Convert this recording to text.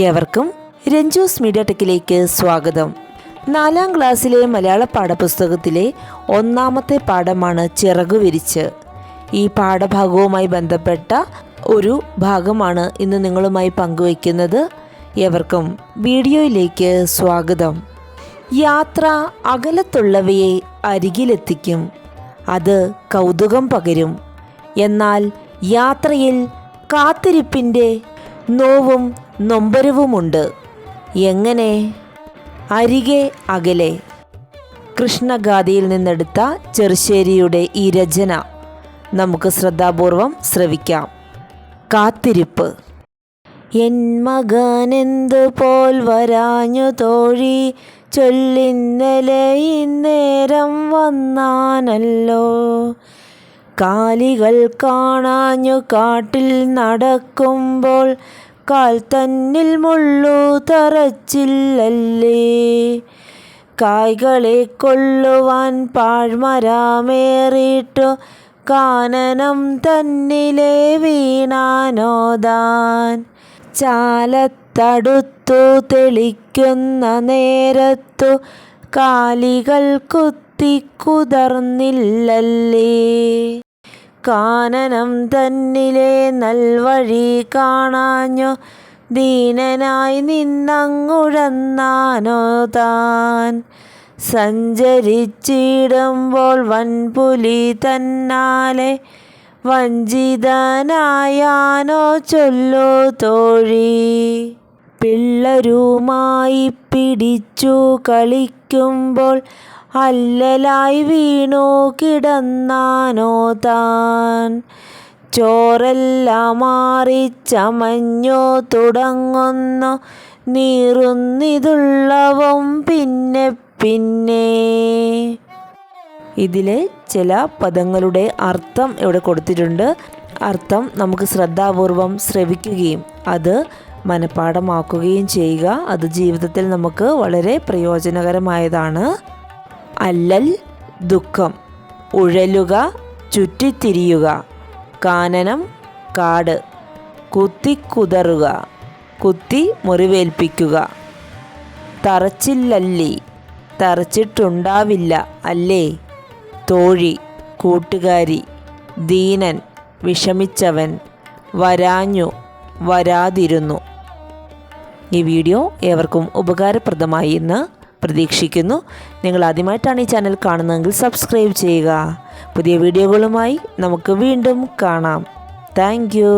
ഏവർക്കും രഞ്ജൂസ് മീഡിയ ടെക്കിലേക്ക് സ്വാഗതം. 4ാം ക്ലാസ്സിലെ മലയാള പാഠപുസ്തകത്തിലെ 1ാമത്തെ പാഠമാണ് ചിറകു വിരിച്ച്. ഈ പാഠഭാഗവുമായി ബന്ധപ്പെട്ട ഒരു ഭാഗമാണ് ഇന്ന് നിങ്ങളുമായി പങ്കുവയ്ക്കുന്നത്. ഏവർക്കും വീഡിയോയിലേക്ക് സ്വാഗതം. യാത്ര അകലത്തുള്ളവയെ അരികിലെത്തിക്കും, അത് കൗതുകം പകരും. എന്നാൽ യാത്രയിൽ കാത്തിരിപ്പിൻ്റെ നോവും നൊമ്പരവുമുണ്ട്. എങ്ങനെ? അരികെ അകലെ. കൃഷ്ണഗാഥയിൽ നിന്നെടുത്ത ചെറുശ്ശേരിയുടെ ഈ രചന നമുക്ക് ശ്രദ്ധാപൂർവം ശ്രവിക്കാം. കാത്തിരിപ്പ്. എൻ മകനെന്തു പോൽ വരാഞ്ഞു തോഴി, ചൊല്ലിന്നലെ ഇന്നേരം വന്നാനല്ലോ. കാലികൾ കാണാഞ്ഞു കാട്ടിൽ നടക്കുമ്പോൾ, കാൽ തന്നിൽ മുള്ളു തറച്ചില്ലല്ലേ. കായ്കളെ കൊള്ളുവാൻ പാഴ്മരമേറിട്ടു, കാനനം തന്നിലെ വീണാനോദാൻ. ചാലത്തടുത്തു തെളിക്കുന്ന നേരത്തു, കാലികൾ കുത്തിക്കുതർന്നില്ലല്ലേ. കാനനം തന്നിലെ നൽവഴി കാണാഞ്ഞു, ദീനനായി നിന്നങ്ങുഴന്നാനോ താൻ. സഞ്ചരിച്ചിടുമ്പോൾ വൻപുലി തന്നാലെ, വഞ്ചിതനായാനോ ചൊല്ലു തോഴി. പിള്ളരുമായി പിടിച്ചു കളിക്കുമ്പോൾ, അല്ലലായി വീണു കിടന്നാനോ താൻ. ചോരെല്ലാം മാറി ചമഞ്ഞു തുടങ്ങുന്നു, നീറുന്നിതുള്ളവും പിന്നെ പിന്നെ. ഇതിലെ ചില പദങ്ങളുടെ അർത്ഥം ഇവിടെ കൊടുത്തിട്ടുണ്ട്. അർത്ഥം നമുക്ക് ശ്രദ്ധാപൂർവം ശ്രവിക്കുകയും അത് മനഃപ്പാഠമാക്കുകയും ചെയ്യുക. അത് ജീവിതത്തിൽ നമുക്ക് വളരെ പ്രയോജനകരമായതാണ്. അല്ലൽ ദുഃഖം, ഉഴലുക ചുറ്റിത്തിരിയുക, കാനനം കാട്, കുത്തിക്കുതറുക കുത്തി മുറിവേൽപ്പിക്കുക. തറച്ചില്ലല്ലി, തറച്ചിട്ടുണ്ടാവില്ല അല്ലേ. തോഴി കൂട്ടുകാരി, ദീനൻ വിഷമിച്ചവൻ, വരാഞ്ഞു വരാതിരുന്നു. ഈ വീഡിയോ ഏവർക്കും ഉപകാരപ്രദമായി എന്ന് പ്രതീക്ഷിക്കുന്നു. നിങ്ങൾ ആദ്യമായിട്ടാണ് ഈ ചാനൽ കാണുന്നതെങ്കിൽ സബ്സ്ക്രൈബ് ചെയ്യുക. പുതിയ വീഡിയോകളുമായി നമുക്ക് വീണ്ടും കാണാം. Thank you.